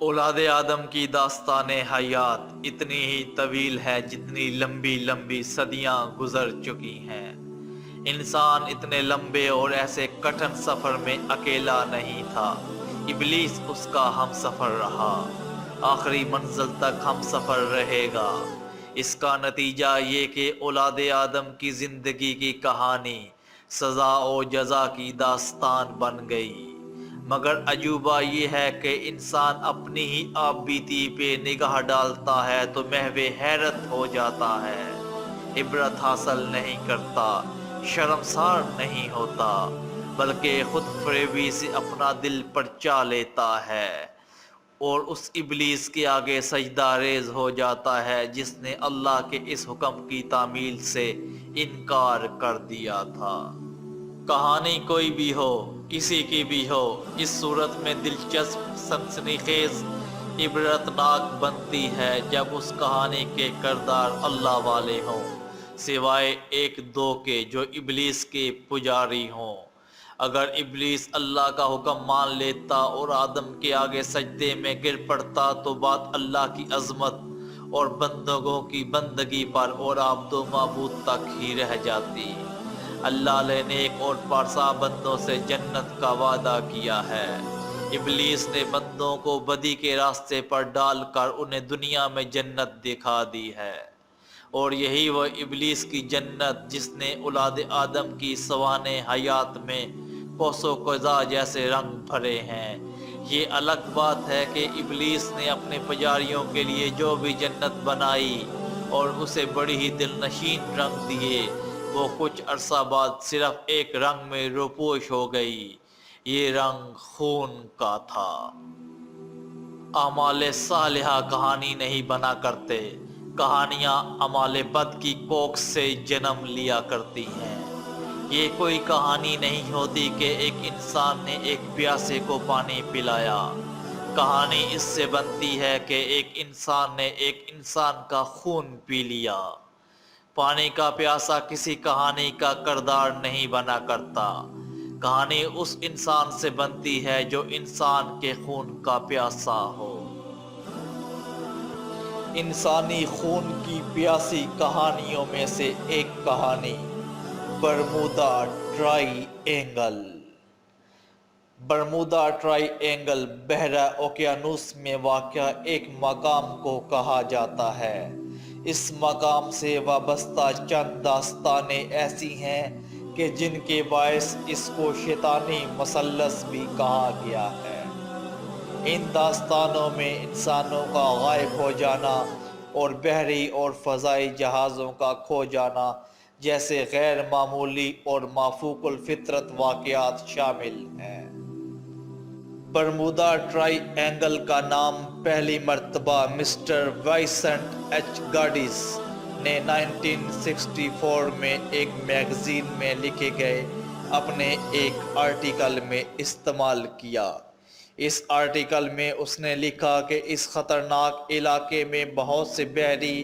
اولاد آدم کی داستان حیات اتنی ہی طویل ہے جتنی لمبی لمبی صدیاں گزر چکی ہیں۔ انسان اتنے لمبے اور ایسے کٹھن سفر میں اکیلا نہیں تھا، ابلیس اس کا ہم سفر رہا، آخری منزل تک ہم سفر رہے گا۔ اس کا نتیجہ یہ کہ اولاد آدم کی زندگی کی کہانی سزا و جزا کی داستان بن گئی۔ مگر عجوبہ یہ ہے کہ انسان اپنی ہی آپ بیتی پہ نگاہ ڈالتا ہے تو محو حیرت ہو جاتا ہے، عبرت حاصل نہیں کرتا، شرمسار نہیں ہوتا، بلکہ خود فریبی سے اپنا دل پرچا لیتا ہے اور اس ابلیس کے آگے سجدہ ریز ہو جاتا ہے جس نے اللہ کے اس حکم کی تعمیل سے انکار کر دیا تھا۔ کہانی کوئی بھی ہو، کسی کی بھی ہو، اس صورت میں دلچسپ، سنسنی خیز، عبرتناک بنتی ہے جب اس کہانی کے کردار اللہ والے ہوں، سوائے ایک دو کے جو ابلیس کے پجاری ہوں۔ اگر ابلیس اللہ کا حکم مان لیتا اور آدم کے آگے سجدے میں گر پڑتا تو بات اللہ کی عظمت اور بندگوں کی بندگی پر اور عبد و معبود تک ہی رہ جاتی۔ اللہ نے نیک اور پارسا بندوں سے جنت کا وعدہ کیا ہے۔ ابلیس نے بندوں کو بدی کے راستے پر ڈال کر انہیں دنیا میں جنت دکھا دی ہے، اور یہی وہ ابلیس کی جنت جس نے اولاد آدم کی سوانح حیات میں قوس و قزح جیسے رنگ بھرے ہیں۔ یہ الگ بات ہے کہ ابلیس نے اپنے پجاریوں کے لیے جو بھی جنت بنائی اور اسے بڑی ہی دلنشین رنگ دیے، وہ کچھ عرصہ بعد صرف ایک رنگ میں روپوش ہو گئی، یہ رنگ خون کا تھا۔ اعمال صالحہ کہانی نہیں بنا کرتے، کہانیاں اعمال بد کی کوکھ سے جنم لیا کرتی ہیں۔ یہ کوئی کہانی نہیں ہوتی کہ ایک انسان نے ایک پیاسے کو پانی پلایا، کہانی اس سے بنتی ہے کہ ایک انسان نے ایک انسان کا خون پی لیا۔ پانی کا پیاسا کسی کہانی کا کردار نہیں بنا کرتا، کہانی اس انسان سے بنتی ہے جو انسان کے خون کا پیاسا ہو۔ انسانی خون کی پیاسی کہانیوں میں سے ایک کہانی Bermuda try angle. Bermuda try angle بحیرہ اوقیانوس میں واقع ایک مقام کو کہا جاتا ہے۔ اس مقام سے وابستہ چند داستانیں ایسی ہیں کہ جن کے باعث اس کو شیطانی مثلث بھی کہا گیا ہے۔ ان داستانوں میں انسانوں کا غائب ہو جانا اور بحری اور فضائی جہازوں کا کھو جانا جیسے غیر معمولی اور مافوق الفطرت واقعات شامل ہیں۔ برمودا ٹرائی اینگل کا نام پہلی مرتبہ مسٹر وائسنٹ ایچ گارڈس نے 1964 میں ایک میگزین میں لکھے گئے اپنے ایک آرٹیکل میں استعمال کیا۔ اس آرٹیکل میں اس نے لکھا کہ اس خطرناک علاقے میں بہت سے بحری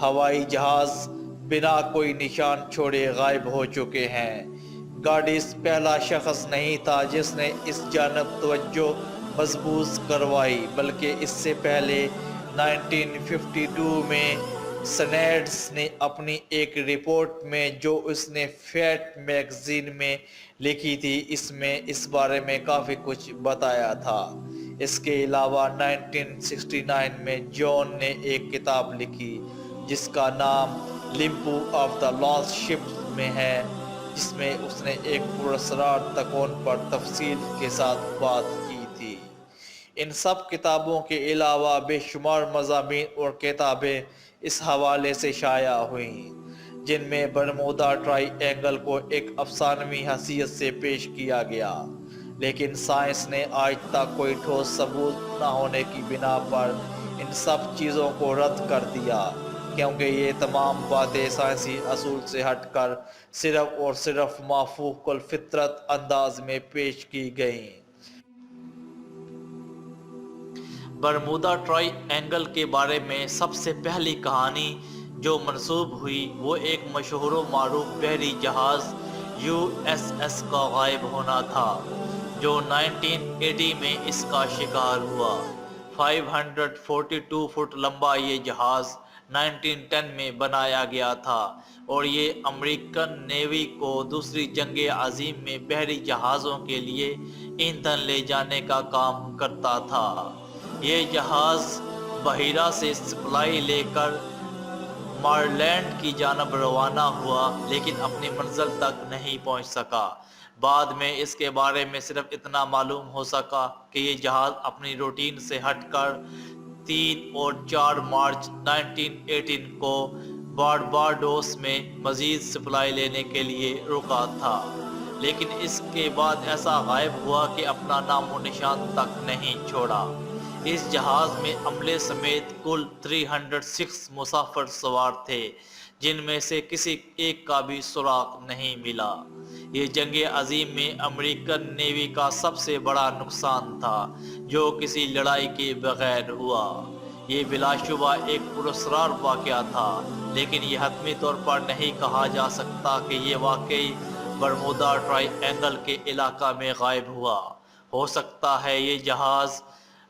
ہوائی جہاز بنا کوئی نشان چھوڑے غائب ہو چکے ہیں۔ گارڈس پہلا شخص نہیں تھا جس نے اس جانب توجہ مبذول کروائی، بلکہ اس سے پہلے 1952 میں سنیڈز نے اپنی ایک رپورٹ میں جو اس نے فیٹ میگزین میں لکھی تھی اس بارے میں کافی کچھ بتایا تھا۔ اس کے علاوہ 1969 میں جون نے ایک کتاب لکھی جس کا نام لمپو آف دا لاسٹ شپ میں ہے، جس میں اس نے ایک پراسرار تکون پر تفصیل کے ساتھ بات کی تھی۔ ان سب کتابوں کے علاوہ بے شمار مضامین اور کتابیں اس حوالے سے شائع ہوئیں جن میں برمودا ٹرائی اینگل کو ایک افسانوی حیثیت سے پیش کیا گیا، لیکن سائنس نے آج تک کوئی ٹھوس ثبوت نہ ہونے کی بنا پر ان سب چیزوں کو رد کر دیا، کیونکہ یہ تمام باتیں سائنسی اصول سے ہٹ کر صرف اور صرف مافوق الفطرت انداز میں پیش کی گئیں۔ برمودا ٹرائی اینگل کے بارے میں سب سے پہلی کہانی جو منسوب ہوئی وہ ایک مشہور و معروف بحری جہاز USS کا غائب ہونا تھا جو 1980 میں اس کا شکار ہوا۔ 542 فٹ لمبا یہ جہاز 1910 میں بنایا گیا تھا اور یہ امریکن نیوی کو دوسری جنگ عظیم میں بحری جہازوں کے لیے ایندھن لے جانے کا کام کرتا تھا۔ یہ جہاز بحیرہ سے سپلائی لے کر مارلینڈ کی جانب روانہ ہوا لیکن اپنی منزل تک نہیں پہنچ سکا۔ بعد میں اس کے بارے میں صرف اتنا معلوم ہو سکا کہ یہ جہاز اپنی روٹین سے ہٹ کر 3 اور 4 مارچ 1918 کو بارباڈوس میں مزید سپلائی لینے کے لیے رکا تھا، لیکن اس کے بعد ایسا غائب ہوا کہ اپنا نام و نشان تک نہیں چھوڑا۔ اس جہاز میں عملے سمیت کل 306 مسافر سوار تھے، جن میں سے کسی ایک کا بھی سراغ نہیں ملا۔ یہ جنگ عظیم میں امریکن نیوی کا سب سے بڑا نقصان تھا جو کسی لڑائی کے بغیر ہوا۔ یہ بلا شبہ ایک پراسرار واقعہ تھا، لیکن یہ حتمی طور پر نہیں کہا جا سکتا کہ یہ واقعی برمودا ٹرائی اینگل کے علاقہ میں غائب ہوا۔ ہو سکتا ہے یہ جہاز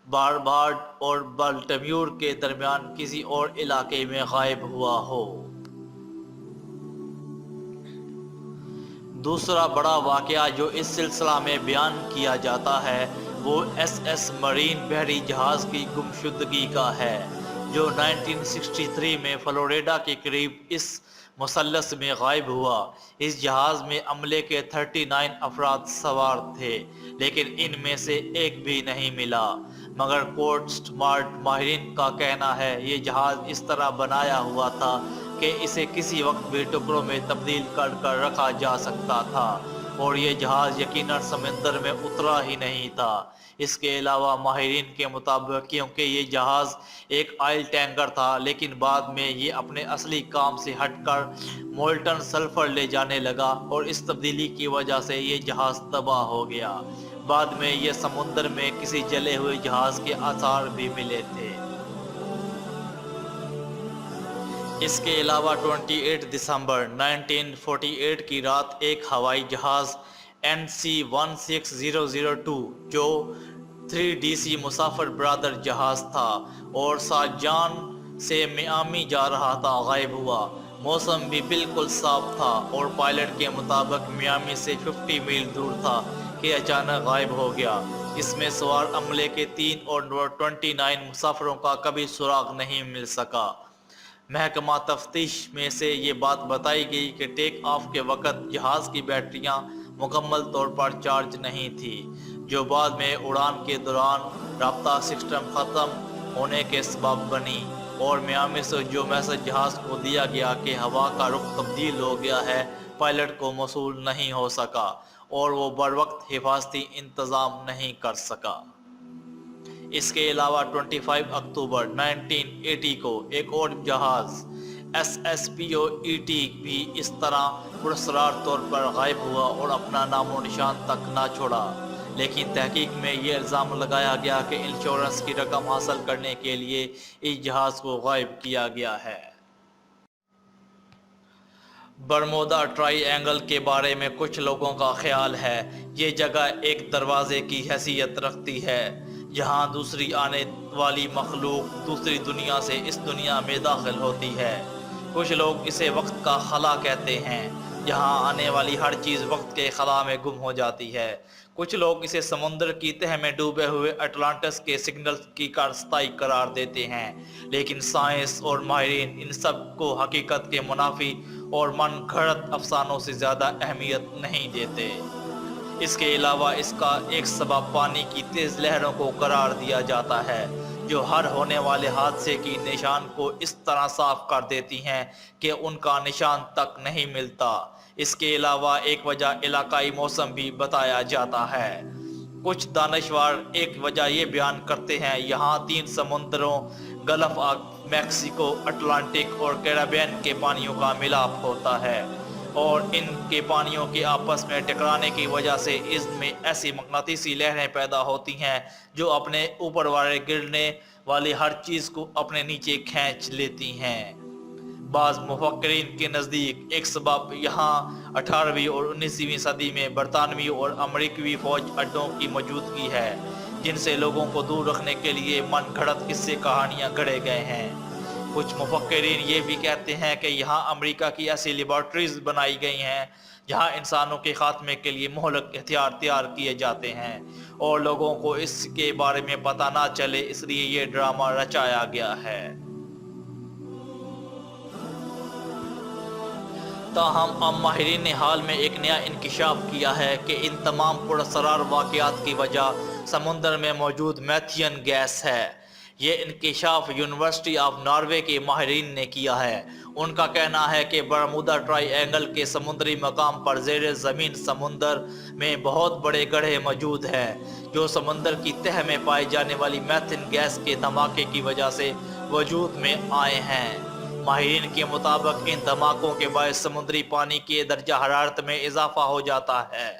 بارباڈ اور بالٹیمور کے درمیان کسی اور علاقے میں غائب ہوا ہو۔ دوسرا بڑا واقعہ جو اس سلسلہ میں بیان کیا جاتا ہے وہ ایس ایس مرین بحری جہاز کی گمشدگی کا ہے، جو 1963 میں فلوریڈا کے قریب اس مثلث میں غائب ہوا۔ اس جہاز میں عملے کے 39 افراد سوار تھے، لیکن ان میں سے ایک بھی نہیں ملا، مگر کوسٹ گارڈ ماہرین کا کہنا ہے یہ جہاز اس طرح بنایا ہوا تھا کہ اسے کسی وقت بھی ٹکڑوں میں تبدیل کر رکھا جا سکتا تھا، اور یہ جہاز یقیناً سمندر میں اترا ہی نہیں تھا۔ اس کے علاوہ ماہرین کے مطابق کیونکہ یہ جہاز ایک آئل ٹینکر تھا، لیکن بعد میں یہ اپنے اصلی کام سے ہٹ کر مولٹن سلفر لے جانے لگا اور اس تبدیلی کی وجہ سے یہ جہاز تباہ ہو گیا۔ بعد میں یہ سمندر میں کسی جلے ہوئے جہاز کے آثار بھی ملے تھے۔ اس کے علاوہ 28 دسمبر 1948 کی رات ایک ہوائی جہاز NC-1602 جو 3DC مسافر برادر جہاز تھا اور ساجان سے میامی جا رہا تھا، غائب ہوا۔ موسم بھی بالکل صاف تھا اور پائلٹ کے مطابق میامی سے 50 میل دور تھا کہ اچانک غائب ہو گیا۔ اس میں سوار عملے کے 3 اور 29 مسافروں کا کبھی سراغ نہیں مل سکا۔ محکمہ تفتیش میں سے یہ بات بتائی گئی کہ ٹیک آف کے وقت جہاز کی بیٹریاں مکمل طور پر چارج نہیں تھی، جو بعد میں اڑان کے دوران رابطہ سسٹم ختم ہونے کے سبب بنی، اور میامی سے جو میسج جہاز کو دیا گیا کہ ہوا کا رخ تبدیل ہو گیا ہے، پائلٹ کو موصول نہیں ہو سکا اور وہ بروقت حفاظتی انتظام نہیں کر سکا۔ اس کے علاوہ 25 اکتوبر 1980 کو ایک اور جہاز SSPOET بھی اس طرح پراسرار طور پر غائب ہوا اور اپنا نام و نشان تک نہ چھوڑا، لیکن تحقیق میں یہ الزام لگایا گیا کہ انشورنس کی رقم حاصل کرنے کے لیے اس جہاز کو غائب کیا گیا ہے۔ برمودا ٹرائی اینگل کے بارے میں کچھ لوگوں کا خیال ہے یہ جگہ ایک دروازے کی حیثیت رکھتی ہے جہاں دوسری آنے والی مخلوق دوسری دنیا سے اس دنیا میں داخل ہوتی ہے۔ کچھ لوگ اسے وقت کا خلا کہتے ہیں، جہاں آنے والی ہر چیز وقت کے خلا میں گم ہو جاتی ہے۔ کچھ لوگ اسے سمندر کی تہہ میں ڈوبے ہوئے اٹلانٹس کے سگنل کی کارستائی قرار دیتے ہیں، لیکن سائنس اور ماہرین ان سب کو حقیقت کے منافی اور من گھڑت افسانوں سے زیادہ اہمیت نہیں دیتے۔ اس کے علاوہ اس کا ایک سبب پانی کی تیز لہروں کو قرار دیا جاتا ہے، جو ہر ہونے والے حادثے کی نشان کو اس طرح صاف کر دیتی ہیں کہ ان کا نشان تک نہیں ملتا۔ اس کے علاوہ ایک وجہ علاقائی موسم بھی بتایا جاتا ہے۔ کچھ دانشور ایک وجہ یہ بیان کرتے ہیں یہاں 3 سمندروں گلف آف میکسیکو، اٹلانٹک اور کیریبین کے پانیوں کا ملاپ ہوتا ہے، اور ان کے پانیوں کے آپس میں ٹکرانے کی وجہ سے اس میں ایسی مقناطیسی لہریں پیدا ہوتی ہیں جو اپنے اوپر والے گرنے والی ہر چیز کو اپنے نیچے کھینچ لیتی ہیں۔ بعض مفکرین کے نزدیک ایک سبب یہاں 18ویں اور 19ویں صدی میں برطانوی اور امریکی فوج اڈوں کی موجودگی ہے، جن سے لوگوں کو دور رکھنے کے لیے من گھڑت قصے کہانیاں گھڑے گئے ہیں۔ کچھ مفکرین یہ بھی کہتے ہیں کہ یہاں امریکہ کی ایسی لیبارٹریز بنائی گئی ہیں جہاں انسانوں کے خاتمے کے لیے مہلک ہتھیار تیار کیے جاتے ہیں اور لوگوں کو اس کے بارے میں پتہ نہ چلے، اس لیے یہ ڈرامہ رچایا گیا ہے۔ تاہم اب ماہرین نے حال میں ایک نیا انکشاف کیا ہے کہ ان تمام پراسرار واقعات کی وجہ سمندر میں موجود میتھین گیس ہے۔ یہ انکشاف یونیورسٹی آف ناروے کے ماہرین نے کیا ہے۔ ان کا کہنا ہے کہ برمودا ٹرائی اینگل کے سمندری مقام پر زیر زمین سمندر میں بہت بڑے گڑھے موجود ہیں جو سمندر کی تہہ میں پائی جانے والی میتھین گیس کے دھماکے کی وجہ سے وجود میں آئے ہیں۔ ماہرین کے مطابق ان دھماکوں کے باعث سمندری پانی کے درجہ حرارت میں اضافہ ہو جاتا ہے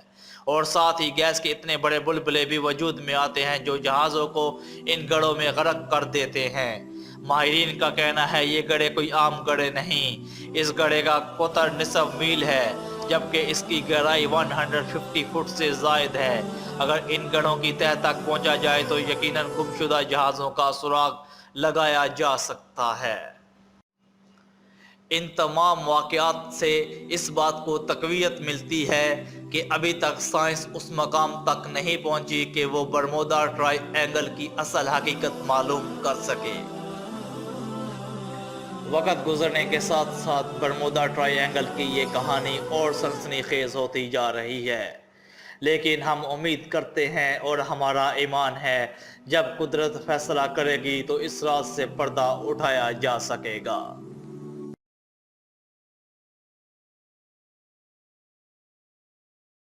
اور ساتھ ہی گیس کے اتنے بڑے بلبلے بھی وجود میں آتے ہیں جو جہازوں کو ان گڑھوں میں غرق کر دیتے ہیں۔ ماہرین کا کہنا ہے یہ گڑھے کوئی عام گڑھے نہیں، اس گڑھے کا قطر نصف میل ہے جبکہ اس کی گہرائی 150 فٹ سے زائد ہے۔ اگر ان گڑھوں کی تہہ تک پہنچا جائے تو یقیناً گمشدہ جہازوں کا سراغ لگایا جا سکتا ہے۔ ان تمام واقعات سے اس بات کو تقویت ملتی ہے کہ ابھی تک سائنس اس مقام تک نہیں پہنچی کہ وہ برمودا ٹرائی اینگل کی اصل حقیقت معلوم کر سکے۔ وقت گزرنے کے ساتھ ساتھ برمودا ٹرائی اینگل کی یہ کہانی اور سنسنی خیز ہوتی جا رہی ہے، لیکن ہم امید کرتے ہیں اور ہمارا ایمان ہے جب قدرت فیصلہ کرے گی تو اس راز سے پردہ اٹھایا جا سکے گا۔